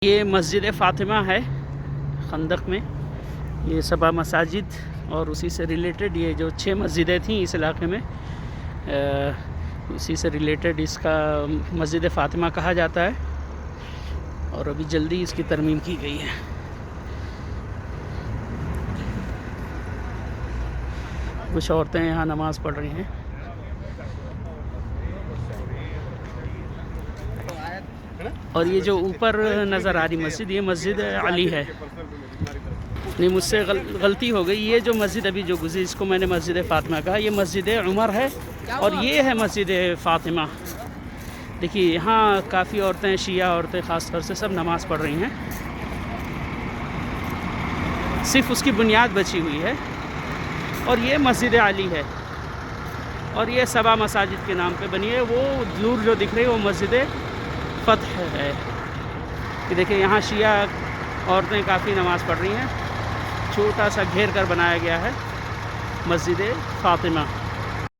ये मस्जिद फ़ातिमा है खंदक में। ये सबा मसाजिद और उसी से रिलेटेड ये जो 6 मस्जिदें थीं इस इलाके में, उसी से रिलेटेड इसका मस्जिद फ़ातिमा कहा जाता है और अभी जल्दी इसकी तरमीम की गई है। कुछ औरतें यहाँ नमाज़ पढ़ रही हैं। और ये जो ऊपर नज़र आ रही मस्जिद, ये मस्जिद अली है। नहीं, मुझसे गलती हो गई। ये जो मस्जिद अभी जो गुजरी, इसको मैंने मस्जिद फ़ातिमा कहा, ये मस्जिद उमर है और ये है मस्जिद फ़ातिमा। देखिए यहाँ काफ़ी औरतें, शिया औरतें ख़ास तौर से सब नमाज़ पढ़ रही हैं। सिर्फ उसकी बुनियाद बची हुई है। और ये मस्जिद अली है और ये सबा मसाजिद के नाम पे बनी है। वो दूर जो दिख रही है वो मस्जिद फ़तह है। कि देखिए यहाँ शिया औरतें काफ़ी नमाज़ पढ़ रही हैं। छोटा सा घेर कर बनाया गया है मस्जिद फ़ातिमा।